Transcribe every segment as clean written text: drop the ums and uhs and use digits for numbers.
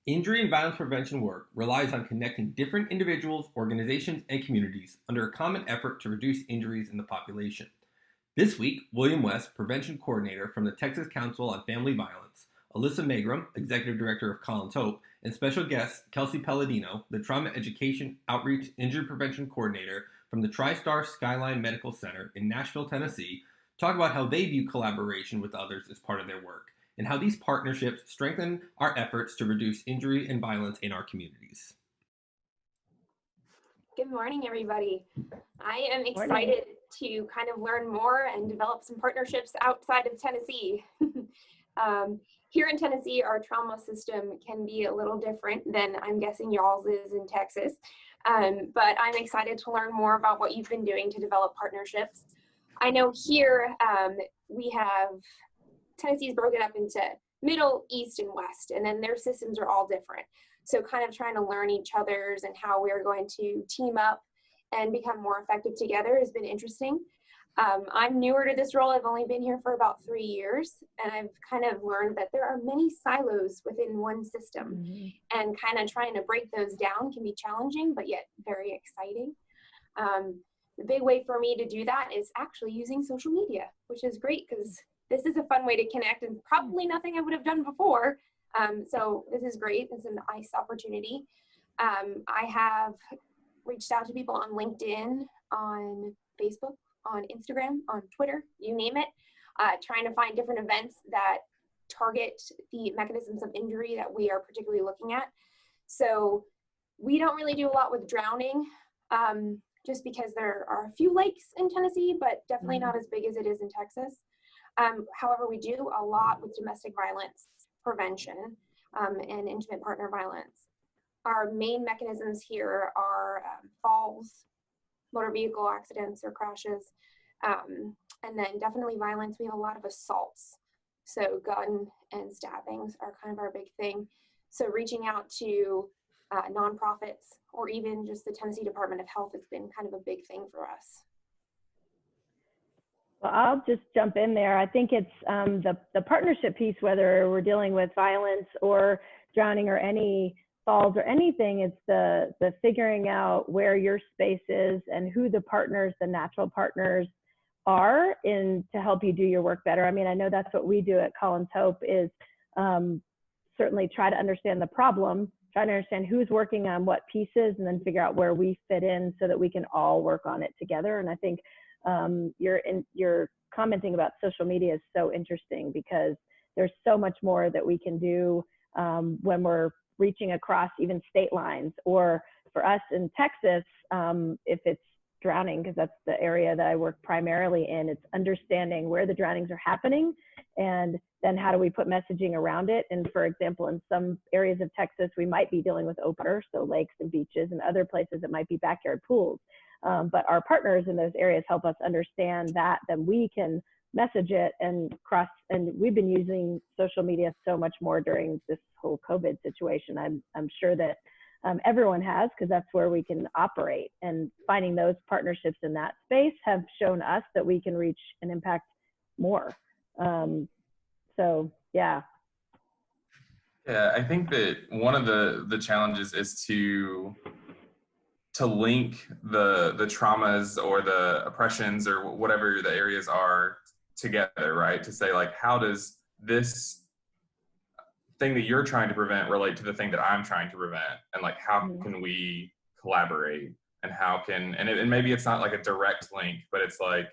Injury and violence prevention work relies on connecting different individuals, organizations, and communities under a common effort to reduce injuries in the population. This week, William West, Prevention Coordinator from the Texas Council on Family Violence, Alissa Magrum, Executive Director of Colin's Hope, and special guest Kelsey Palladino, the Trauma Education Outreach Injury Prevention Coordinator from the TriStar Skyline Medical Center in Nashville, Tennessee, talk about how they view collaboration with others as part of their work and how these partnerships strengthen our efforts to reduce injury and violence in our communities. Good morning, everybody. I am Morning. excited to kind of learn more and develop some partnerships outside of Tennessee. Here in Tennessee, our trauma system can be a little different than I'm guessing y'all's is in Texas. But I'm excited to learn more about what you've been doing to develop partnerships. I know here we have Tennessee's broken up into middle, east, and west, and then their systems are all different. So kind of trying to learn each other's and how we're going to team up and become more effective together has been interesting. I'm newer to this role. I've only been here for about 3 years, and I've kind of learned that there are many silos within one system, and kind of trying to break those down can be challenging, but yet very exciting. The big way for me to do that is actually using social media, which is great because this is a fun way to connect and probably nothing I would have done before. So this is great. It's a nice opportunity. I have reached out to people on LinkedIn, on Facebook, on Instagram, on Twitter, you name it, trying to find different events that target the mechanisms of injury that we are particularly looking at. So we don't really do a lot with drowning, just because there are a few lakes in Tennessee, but definitely not as big as it is in Texas. However, we do a lot with domestic violence prevention and intimate partner violence. Our main mechanisms here are falls, motor vehicle accidents or crashes, and then definitely violence. We have a lot of assaults. So gun and stabbings are kind of our big thing. So reaching out to nonprofits or even just the Tennessee Department of Health has been kind of a big thing for us. Well, I'll just jump in there. I think it's the partnership piece, whether we're dealing with violence or drowning or any falls or anything, it's the figuring out where your space is and who the partners, the natural partners are in to help you do your work better. I mean, I know that's what we do at Colin's Hope is certainly try to understand the problem, try to understand who's working on what pieces, and then figure out where we fit in so that we can all work on it together. And I think you're commenting about social media is so interesting because there's so much more that we can do when we're reaching across even state lines, or for us in Texas, if it's drowning, because that's the area that I work primarily in, it's understanding where the drownings are happening and then how do we put messaging around it. And for example, in some areas of Texas, we might be dealing with open, so lakes and beaches, and other places it might be backyard pools. But our partners in those areas help us understand that, then we can message it and cross. And we've been using social media so much more during this whole COVID situation. I'm sure that everyone has, because that's where we can operate. And finding those partnerships in that space have shown us that we can reach and impact more. So yeah. Yeah, I think that one of the challenges is to link the traumas or the oppressions or whatever the areas are together, right? To say, like, how does this thing that you're trying to prevent relate to the thing that I'm trying to prevent? And like, how can we collaborate? And how can, and maybe it's not like a direct link, but it's like,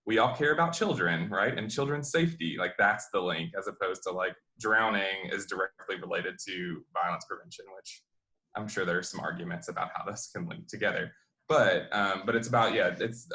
we all care about children, right? And children's safety, like that's the link, as opposed to like drowning is directly related to violence prevention, which I'm sure there's some arguments about how this can link together, but it's about, yeah, it's,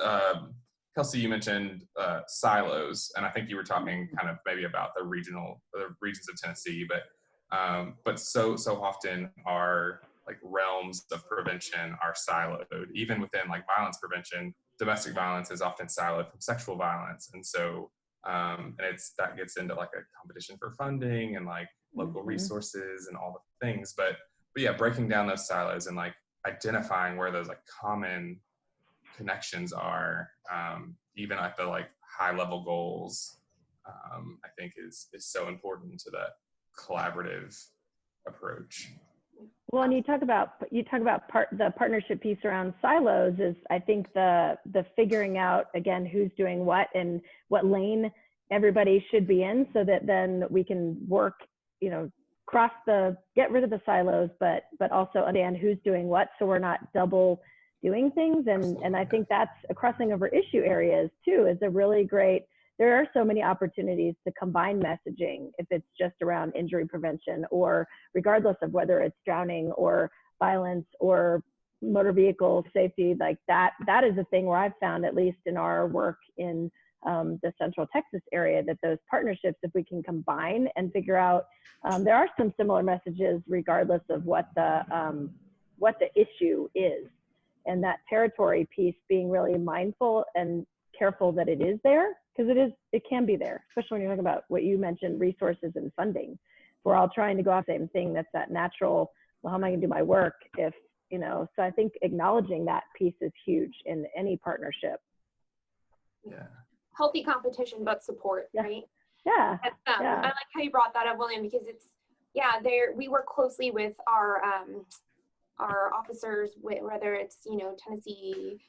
Kelsey, you mentioned silos, and I think you were talking kind of maybe about the regions of Tennessee, but so often our like realms of prevention are siloed. Even within like violence prevention, domestic violence is often siloed from sexual violence, and so and that gets into like a competition for funding and like local resources and all the things, but yeah, breaking down those silos and like identifying where those like common connections are, even at the like high level goals, I think is so important to that collaborative approach. Well, and you talk about the partnership piece around silos is, I think, the figuring out, again, who's doing what and what lane everybody should be in, so that then we can work, you know, get rid of the silos, but also understand who's doing what, so we're not double doing things. And I think that's a crossing over issue areas too, is a really great, there are so many opportunities to combine messaging if it's just around injury prevention, or regardless of whether it's drowning or violence or motor vehicle safety, like that is a thing where I've found, at least in our work in the Central Texas area, that those partnerships, if we can combine and figure out, there are some similar messages regardless of what the issue is. And that territory piece, being really mindful and careful that it is there, because it can be there, especially when you're talking about what you mentioned, resources and funding. We're all trying to go off the same thing. That's that natural, well, how am I gonna do my work if, you know, so I think acknowledging that piece is huge in any partnership. Yeah. Healthy competition, but support, Yeah. right? Yeah. I like how you brought that up, William, because it's, we work closely with our officers, whether it's, you know, Tennessee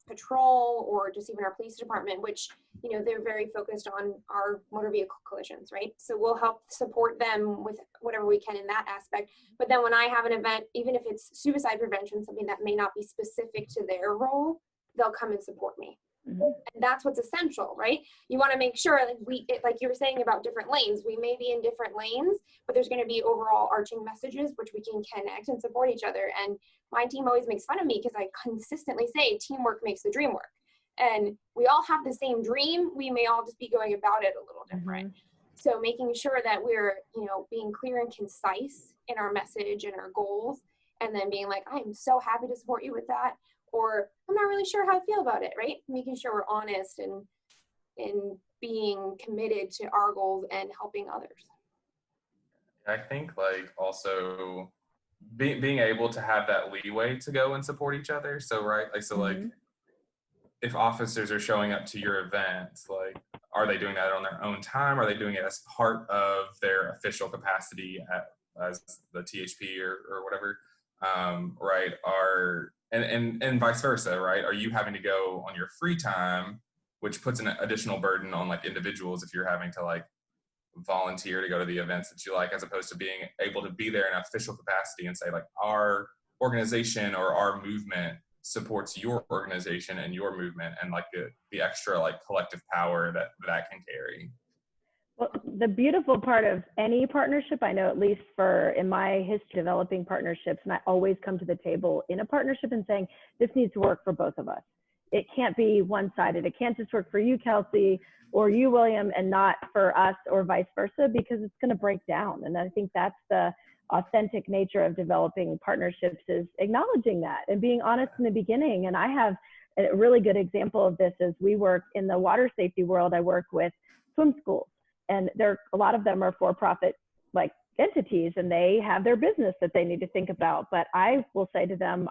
Patrol or just even our police department, which, you know, they're very focused on our motor vehicle collisions, right? So we'll help support them with whatever we can in that aspect. But then when I have an event, even if it's suicide prevention, something that may not be specific to their role, they'll come and support me. Mm-hmm. And that's what's essential, right? You want to make sure that like you were saying about different lanes, we may be in different lanes, but there's going to be overall arching messages which we can connect and support each other. And my team always makes fun of me because I consistently say teamwork makes the dream work. And we all have the same dream. We may all just be going about it a little different. Mm-hmm. So making sure that we're, you know, being clear and concise in our message and our goals, and then being like, I am so happy to support you with that. Or I'm not really sure how I feel about it, right? Making sure we're honest and being committed to our goals and helping others. I think like also being able to have that leeway to go and support each other. So, right, like, so like if officers are showing up to your event, like, are they doing that on their own time? Are they doing it as part of their official capacity as the THP or whatever? Right? And vice versa, right? Are you having to go on your free time, which puts an additional burden on like individuals if you're having to like volunteer to go to the events that you like, as opposed to being able to be there in official capacity and say like, our organization or our movement supports your organization and your movement, and like the extra like collective power that can carry. Well, the beautiful part of any partnership, I know, at least in my history developing partnerships, and I always come to the table in a partnership and saying, this needs to work for both of us. It can't be one-sided. It can't just work for you, Kelsey, or you, William, and not for us, or vice versa, because it's going to break down. And I think that's the authentic nature of developing partnerships, is acknowledging that and being honest in the beginning. And I have a really good example of this as we work in the water safety world. I work with swim schools. And a lot of them are for-profit like entities, and they have their business that they need to think about. But I will say to them,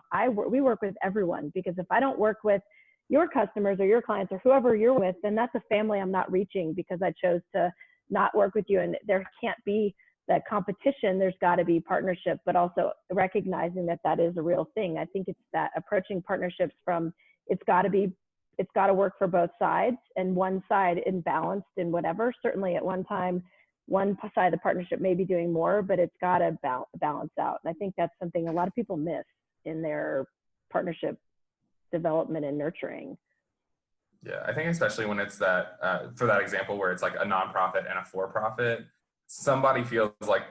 we work with everyone, because if I don't work with your customers or your clients or whoever you're with, then that's a family I'm not reaching because I chose to not work with you. And there can't be that competition. There's got to be partnership, but also recognizing that that is a real thing. I think it's that approaching partnerships from it's got to work for both sides, and one side imbalanced in whatever. Certainly at one time, one side of the partnership may be doing more, but it's got to balance out. And I think that's something a lot of people miss in their partnership development and nurturing. Yeah, I think especially when it's that, for that example where it's like a nonprofit and a for-profit, somebody feels like,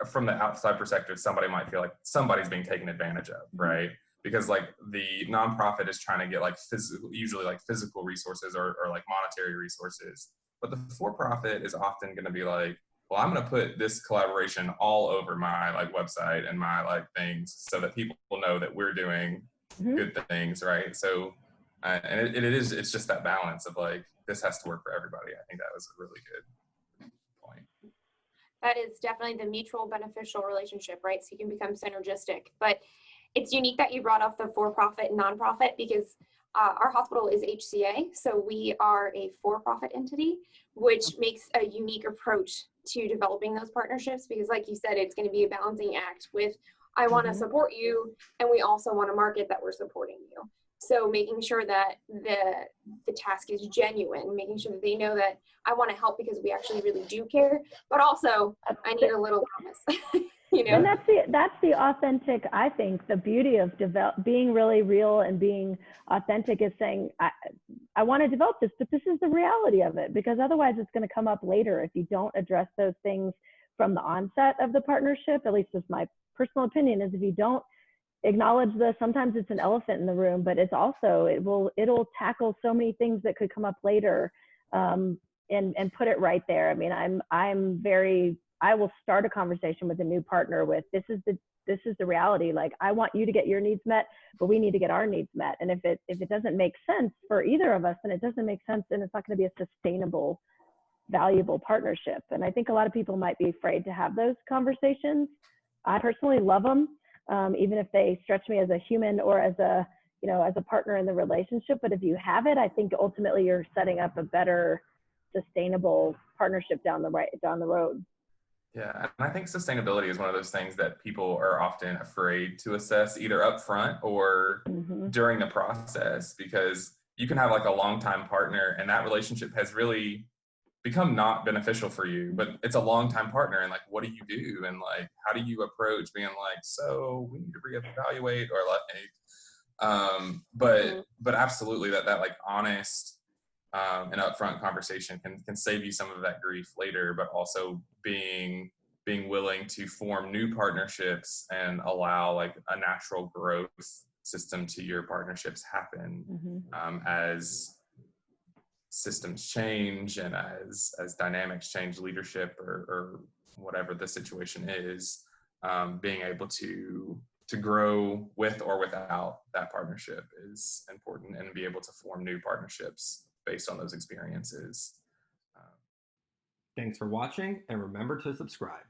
from the outside perspective, somebody might feel like somebody's being taken advantage of, right? Because like the nonprofit is trying to get like usually like physical resources or like monetary resources, but the for-profit is often going to be like, well, I'm going to put this collaboration all over my like website and my like things so that people know that we're doing good things, right? So, and it's just that balance of like, this has to work for everybody. I think that was a really good point. That is definitely the mutual beneficial relationship, right? So you can become synergistic. But it's unique that you brought up the for-profit and nonprofit, because Our hospital is HCA, so we are a for-profit entity, which makes a unique approach to developing those partnerships, because like you said, it's going to be a balancing act with, I want to support you, and we also want to market that we're supporting you. So making sure that the task is genuine, making sure that they know that I want to help because we actually really do care, but also I need a little promise. You know? And that's the authentic, I think, the beauty of being really real and being authentic is saying, I want to develop this, but this is the reality of it, because otherwise it's going to come up later if you don't address those things from the onset of the partnership. At least it's my personal opinion, is if you don't acknowledge sometimes it's an elephant in the room, but it's also, it'll tackle so many things that could come up later, and put it right there. I mean, I will start a conversation with a new partner with, this is the reality. Like, I want you to get your needs met, but we need to get our needs met. And if it doesn't make sense for either of us, then it doesn't make sense, and it's not going to be a sustainable, valuable partnership. And I think a lot of people might be afraid to have those conversations. I personally love them, even if they stretch me as a human or as a partner in the relationship. But if you have it, I think ultimately you're setting up a better, sustainable partnership down the road. Yeah, and I think sustainability is one of those things that people are often afraid to assess, either up front or during the process, because you can have like a longtime partner and that relationship has really become not beneficial for you, but it's a longtime partner, and like, what do you do? And like, how do you approach being like, so we need to reevaluate, or like, but absolutely that like honest and upfront conversation can save you some of that grief later, but also being willing to form new partnerships and allow like a natural growth system to your partnerships happen as systems change and as dynamics change, leadership or whatever the situation is, being able to grow with or without that partnership is important, and be able to form new partnerships based on those experiences. Thanks for watching, and remember to subscribe.